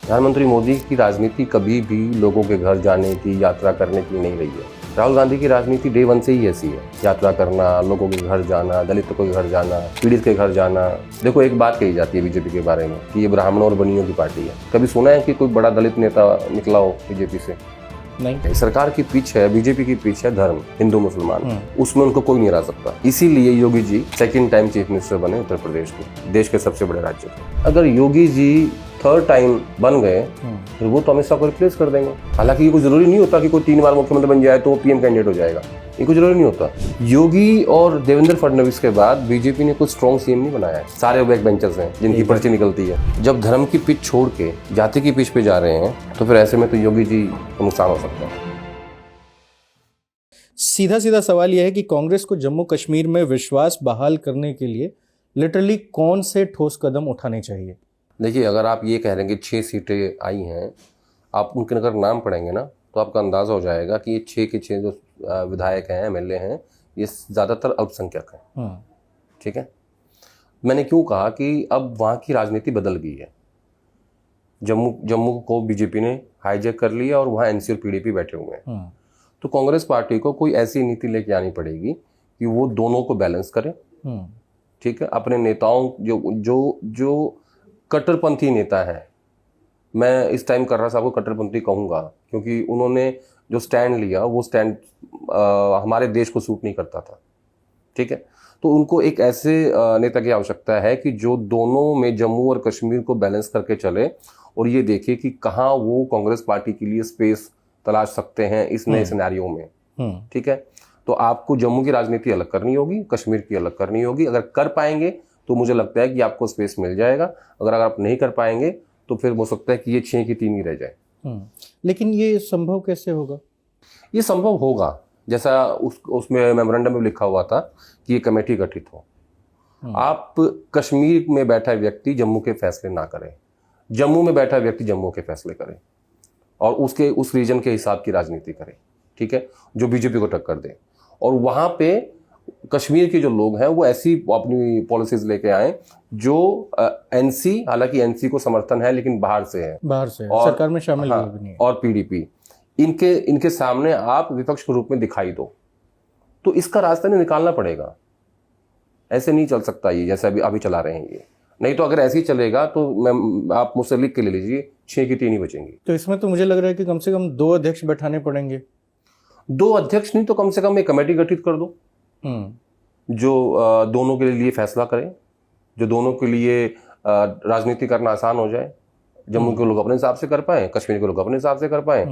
प्रधानमंत्री मोदी की राजनीति कभी भी लोगों के घर जाने की, यात्रा करने की नहीं रही है। राहुल गांधी की राजनीति डे वन से ही ऐसी है, यात्रा करना, लोगों के घर जाना, दलितों के घर जाना, पीड़ित के घर जाना। देखो, एक बात कही जाती है बीजेपी के बारे में कि ये ब्राह्मणों और बनियों की पार्टी है। कभी सुना है कि कोई बड़ा दलित नेता निकला हो बीजेपी से? नहीं। सरकार की पिच है, बीजेपी की पिच है धर्म, हिंदू मुसलमान, उसमें उनको कोई नहीं हरा सकता। इसीलिए Yogi ji second time chief minister बने उत्तर प्रदेश के, देश के सबसे बड़े राज्य के। अगर योगी जी थर्ड टाइम बन गए फिर वो तो अमित शाह को रिप्लेस कर देंगे। हालांकि ये कोई जरूरी नहीं होता कि कोई 3 बार मुख्यमंत्री बन जाए तो पीएम कैंडिडेट हो जाएगा, ये कोई जरूरी नहीं होता। योगी और देवेंद्र फडणवीस के बाद बीजेपी ने कोई स्ट्रॉन्ग सीएम नहीं बनाया है। सारे बैक बेंचर्स हैं जिनकी पर्ची निकलती है। जब धर्म की पिच छोड़ के जाति की पिच पे जा रहे हैं तो फिर ऐसे में तो योगी जी को नुकसान हो सकता है। सीधा सीधा सवाल यह है कि कांग्रेस को जम्मू कश्मीर में विश्वास बहाल करने के लिए लिटरली कौन से ठोस कदम उठाने चाहिए? देखिए, अगर आप ये कह रहे हैं कि 6 सीटें आई हैं, आप उनके अगर नाम पढ़ेंगे ना तो आपका अंदाज़ा हो जाएगा कि ये 6 के 6 जो विधायक हैं, एमएलए हैं, ये ज़्यादातर अल्पसंख्यक हैं। ठीक है, मैंने क्यों कहा कि अब वहाँ की राजनीति बदल गई है। जम्मू को बीजेपी ने हाईजैक कर लिया और वहाँ एनसी और पीडीपी बैठे हुए हैं। तो कांग्रेस पार्टी को कोई ऐसी नीति लेके आनी पड़ेगी कि वो दोनों को बैलेंस करे। ठीक है, अपने नेताओं जो कट्टरपंथी नेता है, मैं इस टाइम कर रहा साहब को कट्टरपंथी कहूँगा क्योंकि उन्होंने जो स्टैंड लिया वो स्टैंड हमारे देश को सूट नहीं करता था। ठीक है, तो उनको एक ऐसे नेता की आवश्यकता है कि जो दोनों में जम्मू और कश्मीर को बैलेंस करके चले और ये देखे कि कहाँ वो कांग्रेस पार्टी के लिए स्पेस तलाश सकते हैं इस नए सिनेरियो में। ठीक है, तो आपको जम्मू की राजनीति अलग करनी होगी, कश्मीर की अलग करनी होगी। अगर कर पाएंगे तो मुझे लगता है कि आपको स्पेस मिल जाएगा। अगर आप नहीं कर पाएंगे तो फिर हो सकता है कि ये 6 की 3 ही रह जाए। लेकिन ये संभव कैसे होगा? ये संभव होगा जैसा उसमें मेमोरेंडम में लिखा हुआ था कि ये कमेटी गठित हो। आप कश्मीर में बैठा व्यक्ति जम्मू के फैसले ना करे, जम्मू में बैठा व्यक्ति जम्मू के फैसले करे और उस रीजन के हिसाब की राजनीति करे। ठीक है, जो बीजेपी को टक्कर दे। और वहां पे कश्मीर के जो लोग हैं वो ऐसी अपनी पॉलिसीज लेके आए जो एनसी, हालांकि एनसी को समर्थन है लेकिन बाहर से है, और सरकार में शामिल भी नहीं है, और पीडीपी, इनके सामने आप विपक्ष के रूप में दिखाई दो। तो इसका रास्ता नहीं निकालना पड़ेगा। ऐसे नहीं चल सकता ये जैसे अभी चला रहे हैं ये। नहीं तो अगर ऐसे ही चलेगा तो आप मुझसे लिख के ले लीजिए 6 की 3 ही बचेंगी। तो इसमें तो मुझे लग रहा है कि कम से कम 2 अध्यक्ष बैठाने पड़ेंगे। 2 अध्यक्ष नहीं तो कम से कम एक कमेटी गठित कर दो जो दोनों के लिए फैसला करे, जो दोनों के लिए राजनीति करना आसान हो जाए। जम्मू के लोग अपने हिसाब से कर पाए, कश्मीर के लोग अपने हिसाब से कर पाए,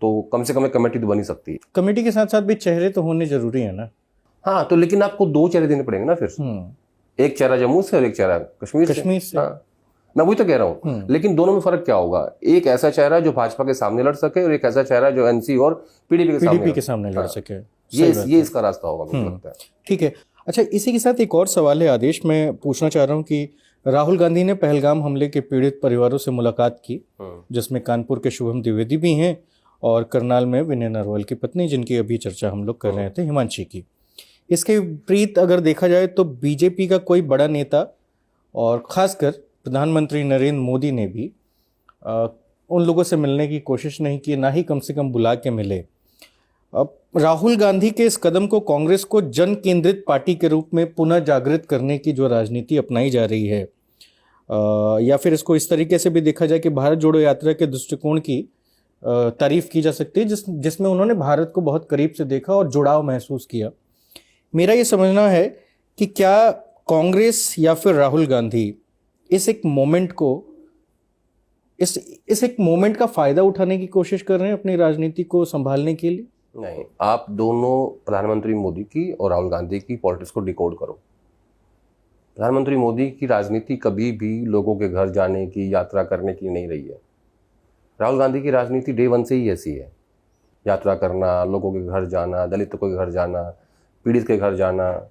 तो कम से कम एक कमेटी तो बनी सकती है। कमेटी के साथ साथ भी चेहरे तो होने जरूरी है ना। हाँ, तो लेकिन आपको 2 चेहरे देने पड़ेंगे ना फिर। एक चेहरा जम्मू से और एक चेहरा कश्मीर से। हाँ, मैं वही तो कह रहा हूँ। लेकिन दोनों में फर्क क्या होगा? एक ऐसा चेहरा जो भाजपा के सामने लड़ सके और एक ऐसा चेहरा जो एनसी और पीडीपी के सामने लड़ सके। ये इसका रास्ता होगा मुझे लगता है। ठीक है, अच्छा, इसी के साथ एक और सवाल है आदेश, मैं पूछना चाह रहा हूँ कि राहुल गांधी ने पहलगाम हमले के पीड़ित परिवारों से मुलाकात की, जिसमें कानपुर के शुभम द्विवेदी भी हैं और करनाल में विनय नरवाल की पत्नी, जिनकी अभी चर्चा हम लोग कर रहे थे, हिमांशी की। इसके विपरीत अगर देखा जाए तो बीजेपी का कोई बड़ा नेता और खासकर प्रधानमंत्री नरेंद्र मोदी ने भी उन लोगों से मिलने की कोशिश नहीं की, ना ही कम से कम बुला के मिले। अब राहुल गांधी के इस कदम को कांग्रेस को जन केंद्रित पार्टी के रूप में पुनः जागृत करने की जो राजनीति अपनाई जा रही है, या फिर इसको इस तरीके से भी देखा जाए कि भारत जोड़ो यात्रा के दृष्टिकोण की तारीफ की जा सकती है, जिसमें उन्होंने भारत को बहुत करीब से देखा और जुड़ाव महसूस किया। मेरा ये समझना है कि क्या कांग्रेस या फिर राहुल गांधी इस एक मोमेंट का फायदा उठाने की कोशिश कर रहे हैं अपनी राजनीति को संभालने के लिए? नहीं, आप दोनों प्रधानमंत्री मोदी की और राहुल गांधी की पॉलिटिक्स को डिकोड करो। प्रधानमंत्री मोदी की राजनीति कभी भी लोगों के घर जाने की, यात्रा करने की नहीं रही है। राहुल गांधी की राजनीति डे वन से ही ऐसी है, यात्रा करना, लोगों के घर जाना, दलितों के घर जाना, पीड़ित के घर जाना।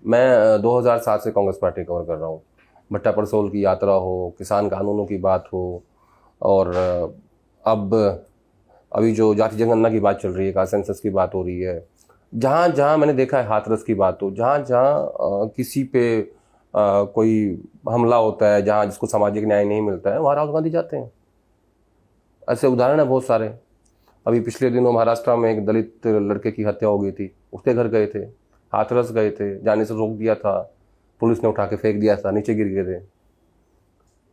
मैं 2007 से कांग्रेस पार्टी कवर कर रहा हूँ। भट्टा परसोल की यात्रा हो, किसान कानूनों की बात हो, और अब अभी जो जाति जनगणना की बात चल रही है, का सेंसस की बात हो रही है, जहाँ जहाँ मैंने देखा है हाथरस की बात हो, जहाँ जहाँ किसी पे कोई हमला होता है, जहाँ जिसको सामाजिक न्याय नहीं मिलता है, वहाँ राहुल गांधी जाते हैं। ऐसे उदाहरण है बहुत सारे। अभी पिछले दिनों महाराष्ट्र में एक दलित लड़के की हत्या हो गई थी, उसके घर गए थे, हाथरस गए थे, जाने से रोक दिया था, पुलिस ने उठा के फेंक दिया था, नीचे गिर गए थे।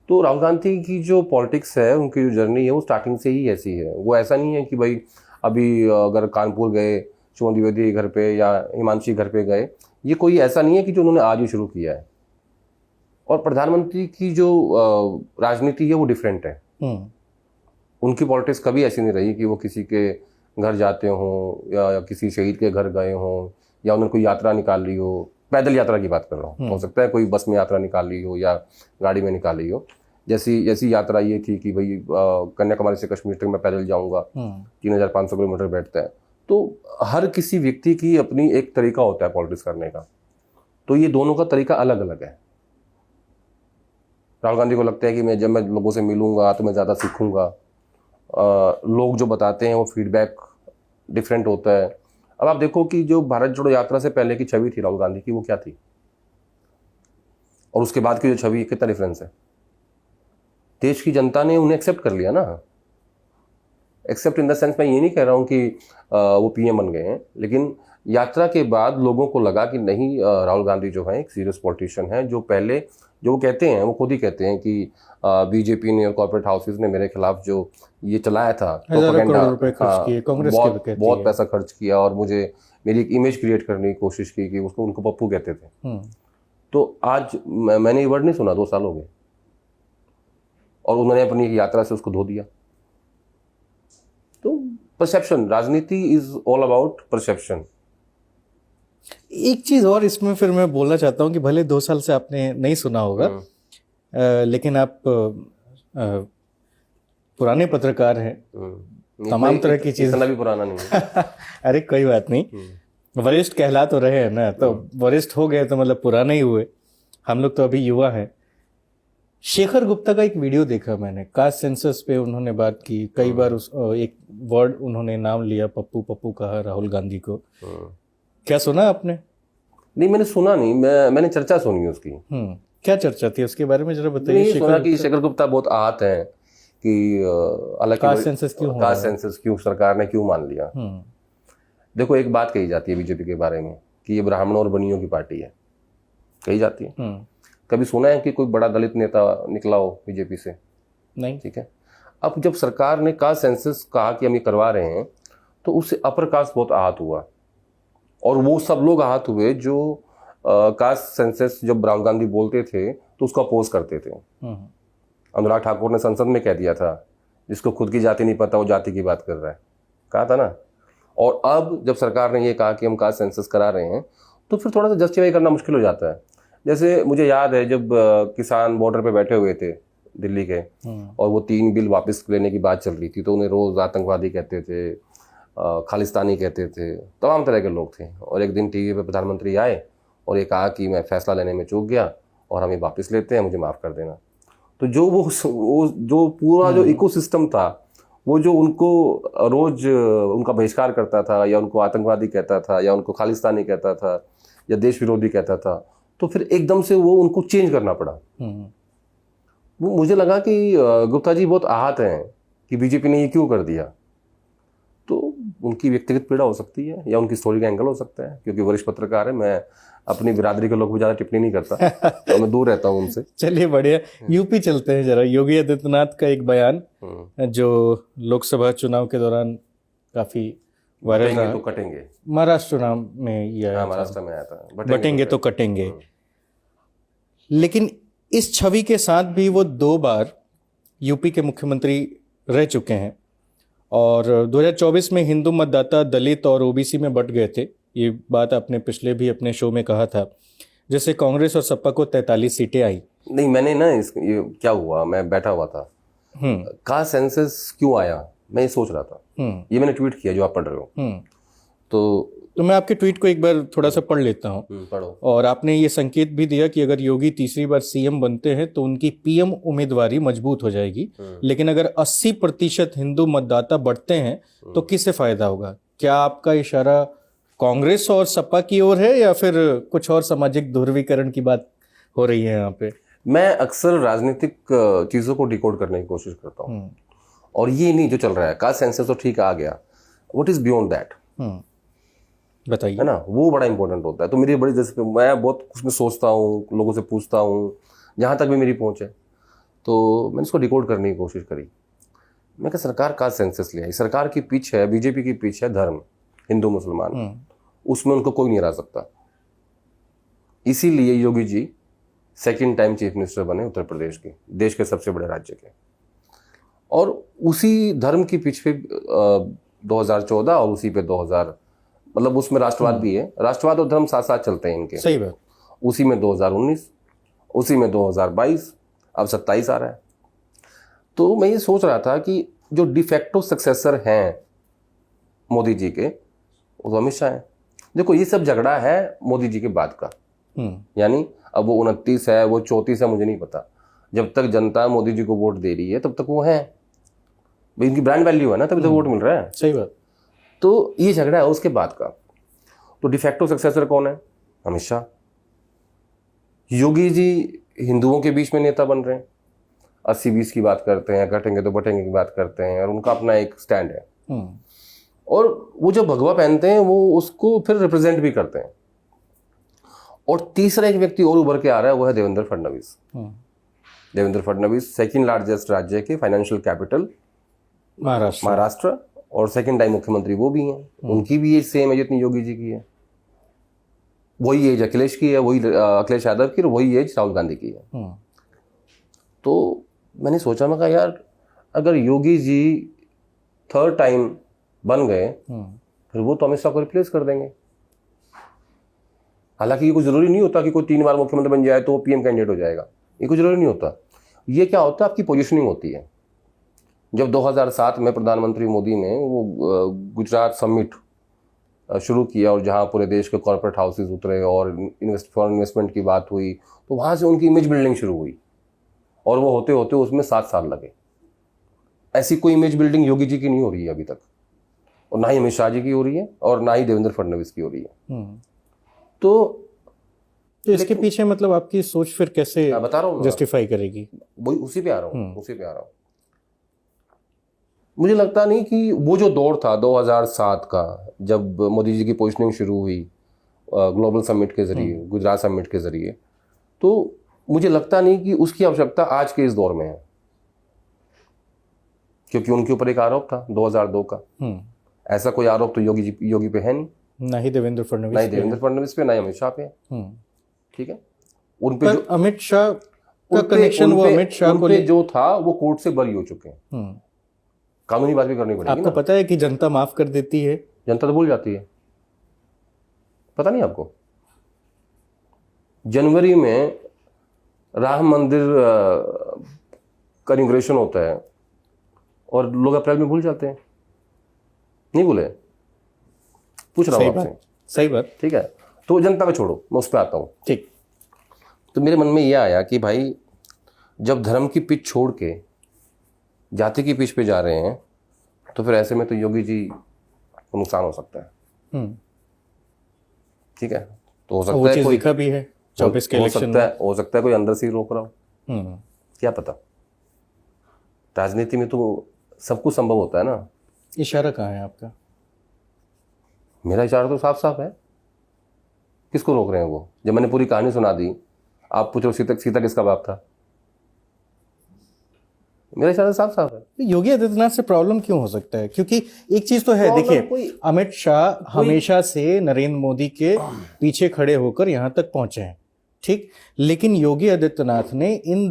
तो राहुल गांधी की जो पॉलिटिक्स है, उनकी जो जर्नी है, वो स्टार्टिंग से ही ऐसी है। वो ऐसा नहीं है कि भाई अभी अगर कानपुर गए शुभम द्विवेदी के घर पे या हिमांशी घर पे गए, ये कोई ऐसा नहीं है कि जो उन्होंने आज ही शुरू किया है। और प्रधानमंत्री की जो राजनीति है वो डिफरेंट है। उनकी पॉलिटिक्स कभी ऐसी नहीं रही कि वो किसी के घर जाते हों या किसी शहीद के घर गए हों या उन्होंने कोई यात्रा निकाल ली हो। पैदल यात्रा की बात कर रहा हूँ, हो सकता है कोई बस में यात्रा निकाल ली हो या गाड़ी में निकाल ली हो। जैसी यात्रा ये थी कि भाई कन्याकुमारी से कश्मीर तक मैं पैदल जाऊंगा, 3500 किलोमीटर बैठता है। तो हर किसी व्यक्ति की अपनी एक तरीका होता है पॉलिटिक्स करने का, तो ये दोनों का तरीका अलग अलग है। राहुल गांधी को लगता है कि जब मैं लोगों से मिलूंगा तो मैं ज़्यादा सीखूंगा। लोग जो बताते हैं वो फीडबैक डिफरेंट होता है। अब आप देखो कि जो भारत जोड़ो यात्रा से पहले की छवि थी राहुल गांधी की, वो क्या थी, और उसके बाद की जो छवि, कितना डिफरेंस है। देश की जनता ने उन्हें एक्सेप्ट कर लिया ना। एक्सेप्ट इन द सेंस, मैं ये नहीं कह रहा हूँ कि वो पीएम बन गए हैं, लेकिन यात्रा के बाद लोगों को लगा कि नहीं, राहुल गांधी जो है एक सीरियस पॉलिटिशियन है। जो पहले जो वो कहते हैं, वो खुद ही कहते हैं कि बीजेपी ने और कॉर्पोरेट हाउसेस ने मेरे खिलाफ जो ये चलाया था, बहुत पैसा खर्च किया और मुझे मेरी एक इमेज क्रिएट करने की कोशिश की कि उसको उनको पप्पू कहते थे। तो आज मैंने ये वर्ड नहीं सुना, 2 साल हो गए, और उन्होंने अपनी यात्रा से उसको धो दिया। तो परसेप्शन, राजनीति इज ऑल अबाउट परसेप्शन। एक चीज और इसमें फिर मैं बोलना चाहता हूँ कि भले 2 साल से आपने नहीं सुना होगा, लेकिन आप पुराने पत्रकार हैं, तमाम तरह की चीज। इतना भी पुराना नहीं है। अरे कोई बात नहीं, वरिष्ठ कहला तो रहे हैं ना, तो वरिष्ठ हो गए तो मतलब पुराने ही हुए। हम लोग तो अभी युवा हैं। शेखर गुप्ता का एक वीडियो देखा मैंने, कास्ट सेंसस पे उन्होंने बात की, कई बार एक वर्ड उन्होंने नाम लिया, पप्पू पप्पू कहा राहुल गांधी को। क्या सुना आपने? नहीं, मैंने सुना नहीं, मैंने चर्चा सुनी उसकी। क्या चर्चा थी उसके बारे में जरा बताइए। सुना कि शेखर गुप्ता बहुत आहत हैं कि कास्ट सेंसस क्यों सरकार ने क्यों मान लिया। देखो, एक बात कही जाती है बीजेपी के बारे में कि ये ब्राह्मणों और बनियों की पार्टी है, कही जाती है। कभी सुना है कि कोई बड़ा दलित नेता निकला हो बीजेपी से? नहीं। ठीक है, अब जब सरकार ने कास्ट सेंसस कहा कि हम ये करवा रहे हैं, तो उससे अपर कास्ट बहुत आहत हुआ, और वो सब लोग आहत हुए जो कास्ट सेंसस जब राहुल गांधी बोलते थे तो उसको अपोज करते थे। अनुराग ठाकुर ने संसद में कह दिया था, जिसको खुद की जाति नहीं पता वो जाति की बात कर रहा है, कहा था ना। और अब जब सरकार ने ये कहा कि हम कास्ट सेंसस करा रहे हैं, तो फिर थोड़ा सा जस्टिफाई करना मुश्किल हो जाता है। जैसे मुझे याद है जब किसान बॉर्डर पे बैठे हुए थे दिल्ली के, और वो 3 बिल वापस लेने की बात चल रही थी, तो उन्हें रोज आतंकवादी कहते थे, खालिस्तानी कहते थे, तमाम तरह के लोग थे। और एक दिन टीवी पे प्रधानमंत्री आए और ये कहा कि मैं फैसला लेने में चूक गया और हम ये वापस लेते हैं, मुझे माफ़ कर देना। तो जो वो जो पूरा जो इकोसिस्टम था, वो जो उनको रोज उनका बहिष्कार करता था, या उनको आतंकवादी कहता था, या उनको खालिस्तानी कहता था, या देश विरोधी कहता था, तो फिर एकदम से वो उनको चेंज करना पड़ा। वो मुझे लगा कि गुप्ता जी बहुत आहत हैं कि बीजेपी ने ये क्यों कर दिया। तो उनकी व्यक्तिगत पीड़ा हो सकती है, या उनकी स्टोरी का एंगल हो सकता है, क्योंकि वरिष्ठ पत्रकार है। मैं अपनी बिरादरी के लोगों पर ज़्यादा टिप्पणी नहीं करता, तो मैं दूर रहता हूँ उनसे। चलिए, बढ़िया। यूपी चलते हैं जरा। योगी आदित्यनाथ का एक बयान जो लोकसभा चुनाव के दौरान काफी वायरल रहा। तो कटेंगे, महाराष्ट्र चुनाव में ये आया, महाराष्ट्र में आया था, बटेंगे तो कटेंगे। लेकिन इस छवि के साथ भी वो 2 बार यूपी के मुख्यमंत्री रह चुके हैं, और 2024 में हिंदू मतदाता दलित और ओबीसी में बंट गए थे। ये बात आपने पिछले भी अपने शो में कहा था, जैसे कांग्रेस और सपा को 43 सीटें आई। नहीं, मैंने ना ये क्या हुआ, मैं बैठा हुआ था, कास्ट सेंसस क्यों आया मैं ये सोच रहा था। ये मैंने ट्वीट किया जो आप पढ़ रहे हो। तो मैं आपके ट्वीट को एक बार थोड़ा सा पढ़ लेता हूँ। पढ़ो। और आपने ये संकेत भी दिया कि अगर योगी तीसरी बार सीएम बनते हैं तो उनकी पीएम उम्मीदवारी मजबूत हो जाएगी, लेकिन अगर 80% हिंदू मतदाता बढ़ते हैं तो किससे फायदा होगा? क्या आपका इशारा कांग्रेस और सपा की ओर है, या फिर कुछ और सामाजिक ध्रुवीकरण की बात हो रही है यहाँ पे? मैं अक्सर राजनीतिक चीजों को डिकोड करने की कोशिश करता हूँ, और ये नहीं जो चल रहा है कास्ट सेंसस तो ठीक आ गया, व्हाट इज बियॉन्ड दैट, बताइए, है ना, वो बड़ा इंपॉर्टेंट होता है। तो मेरी बड़ी जैसे मैं बहुत कुछ में सोचता हूँ, लोगों से पूछता हूँ, जहाँ तक भी मेरी पहुँच है, तो मैंने इसको डिकोड करने की कोशिश करी। मैं कहा सरकार कास्ट सेंसस ले आई, सरकार की पिच है, बीजेपी की पिच है धर्म, हिंदू मुसलमान, उसमें उनको कोई नहीं हरा सकता। इसीलिए Yogi ji second time chief minister बने उत्तर प्रदेश के, देश के सबसे बड़े राज्य के। और उसी धर्म की पिच पे 2014 और उसी पे 2000, मतलब उसमें राष्ट्रवाद भी है, राष्ट्रवाद और धर्म साथ साथ चलते हैं इनके। सही बात। उसी में 2019, उसी में 2022, अब 27 आ रहा है। तो मैं ये सोच रहा था कि जो डिफेक्टो सक्सेसर हैं मोदी जी के, वो तो अमित शाह हैं। देखो ये सब झगड़ा है मोदी जी के बाद का, यानी अब वो 29 है, वो 34 है, मुझे नहीं पता। जब तक जनता मोदी जी को वोट दे रही है तब तक वो है, भाई इनकी ब्रांड वैल्यू है ना, तभी तो वोट मिल रहा है। सही बात। तो ये झगड़ा है उसके बाद का। तो डिफेक्टो सक्सेसर कौन है? अमित शाह। योगी जी हिंदुओं के बीच में नेता बन रहे हैं, 80-20 की बात करते हैं, कटेंगे तो बटेंगे की बात करते हैं, और उनका अपना एक स्टैंड है। और वो जो भगवा पहनते हैं वो उसको फिर रिप्रेजेंट भी करते हैं। और तीसरा एक व्यक्ति और उभर के आ रहा है, वो है देवेंद्र फडणवीस। देवेंद्र फडणवीस सेकंड लार्जेस्ट राज्य के फाइनेंशियल कैपिटल महाराष्ट्र, और सेकंड टाइम मुख्यमंत्री वो भी हैं। उनकी भी एज सेम है जितनी योगी जी की है, वही एज अखिलेश की है, वही अखिलेश यादव की, और वही एज राहुल गांधी की है। तो मैंने सोचा, मैं कहा यार अगर योगी जी थर्ड टाइम बन गए फिर वो तो अमित शाह को रिप्लेस कर देंगे। हालांकि ये कोई जरूरी नहीं होता कि कोई 3 बार मुख्यमंत्री बन जाए तो पीएम कैंडिडेट हो जाएगा, ये कोई जरूरी नहीं होता। ये क्या होता है, आपकी पोजीशनिंग होती है। जब 2007 में प्रधानमंत्री मोदी ने वो गुजरात समिट शुरू किया, और जहां पूरे देश के कॉर्पोरेट हाउसेस उतरे और फॉरेन इन्वेस्टमेंट की बात हुई, तो वहां से उनकी इमेज बिल्डिंग शुरू हुई, और वो होते होते उसमें 7 साल लगे। ऐसी कोई इमेज बिल्डिंग योगी जी की नहीं हो रही है अभी तक, और ना ही अमित शाह जी की हो रही है, और ना ही देवेंद्र फडणवीस की हो रही है। तो इसके पीछे मतलब आपकी सोच फिर कैसे बता रहा हूँ जस्टिफाई करेगी? वही उसी पे आ रहा हूँ। मुझे लगता नहीं कि वो जो दौर था 2007 का, जब मोदी जी की पोजिशनिंग शुरू हुई ग्लोबल समिट के जरिए, गुजरात समिट के जरिए, तो मुझे लगता नहीं कि उसकी आवश्यकता आज के इस दौर में है, क्योंकि उनके ऊपर एक आरोप था 2002 का। ऐसा कोई आरोप तो योगी पे है नहीं, ना ही देवेंद्र फडणवीस पे, ना ही अमित शाह पे। ठीक है, उन पे जो अमित शाह का कनेक्शन, वो अमित शाह को जो था वो कोर्ट से बरी हो चुके हैं। कानूनी बात भी करनी पड़ेगी। आपको पता है कि जनता माफ कर देती है, जनता तो भूल जाती है, पता नहीं आपको? जनवरी में राम मंदिर का इनॉग्रेशन होता है और लोग अप्रैल में भूल जाते हैं, नहीं भूले? पूछ रहा हूं आपसे। सही बात। ठीक है, तो जनता को छोड़ो, मैं उस पर आता हूं। ठीक। तो मेरे मन में यह आया कि भाई जब धर्म की पिच छोड़ के जाति की पिच पे जा रहे हैं, तो फिर ऐसे में तो योगी जी को नुकसान हो सकता है। ठीक है, तो हो सकता है कोई दिखा भी है 24 के इलेक्शन में, हो सकता है कोई अंदर से ही रोक रहा हो, क्या पता। राजनीति में तो सब कुछ संभव होता है ना। इशारा कहाँ है आपका? मेरा इशारा तो साफ साफ है। किसको रोक रहे हैं वो? जब मैंने पूरी कहानी सुना दी, आप पूछो सीता किसका बाप था, मेरा इशारा साफ साफ है। योगी आदित्यनाथ से प्रॉब्लम क्यों हो सकता है? क्योंकि एक चीज तो है, देखिए अमित शाह हमेशा से नरेंद्र मोदी के पीछे खड़े होकर यहां तक पहुंचे हैं, ठीक, लेकिन योगी आदित्यनाथ ने इन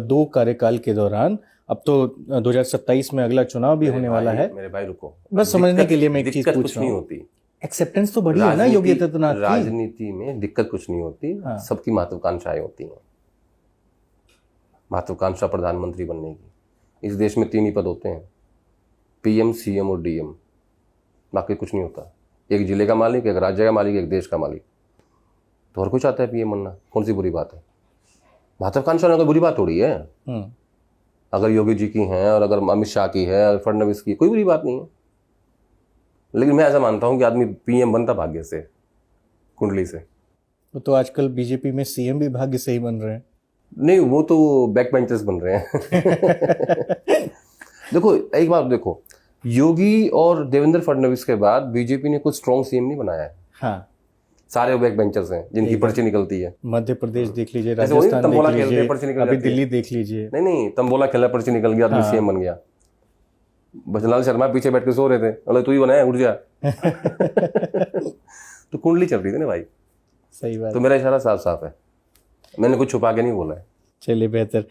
2 कार्यकाल के दौरान, अब तो 2027 में अगला चुनाव भी होने वाला है। मेरे भाई रुको, बस समझने के लिए मैं एक चीज पूछ रहा हूं। होती एक्सेप्टेंस तो बढ़ी है ना योगी आदित्यनाथ की। राजनीति में दिक्कत कुछ नहीं होती। हाँ। सबकी महत्वाकांक्षाएं होती हैं। महत्वाकांक्षा प्रधानमंत्री बनने की। इस देश में 3 ही पद होते हैं, पीएम, सीएम और डीएम, बाकी कुछ नहीं होता। एक जिले का मालिक, एक राज्य का मालिक, एक देश का मालिक। तो और कोई चाहता है पीएम बनना, कौन सी बुरी बात है? महत्वाकांक्षा कोई बुरी बात थोड़ी है। अगर योगी जी की है और अगर अमित शाह की है और फडणवीस की, कोई बुरी बात नहीं है। लेकिन मैं ऐसा मानता हूं कि आदमी पीएम बनता भाग्य से, कुंडली से। तो आजकल बीजेपी में सीएम भी भाग्य से ही बन रहे हैं। नहीं, वो तो बैक बेंचर्स बन रहे हैं। देखो एक बात देखो, योगी और देवेंद्र फडणवीस के बाद बीजेपी ने कुछ स्ट्रॉन्ग सीएम नहीं बनाया है। हाँ, सारे बैक बेंचर्स हैं जिनकी पर्ची निकलती है। मध्य प्रदेश देख लीजिए, जैसे वही राजस्थान तंबोला देख खेलते लीजिए, हैं, पर्ची निकल अभी जाती है। दिल्ली देख लीजिए। नहीं तंबोला खेला, पर्ची निकल गया, आदमी सीएम बन गया। बजलाल शर्मा पीछे बैठ के सो रहे थे, बोले तू ही बनाया, उठ जा। तो कुंडली चल रही थी ना भाई। सही बात। तो मेरा इशारा साफ साफ है, मैंने कुछ छुपा के नहीं बोला है। चलिए, बेहतर।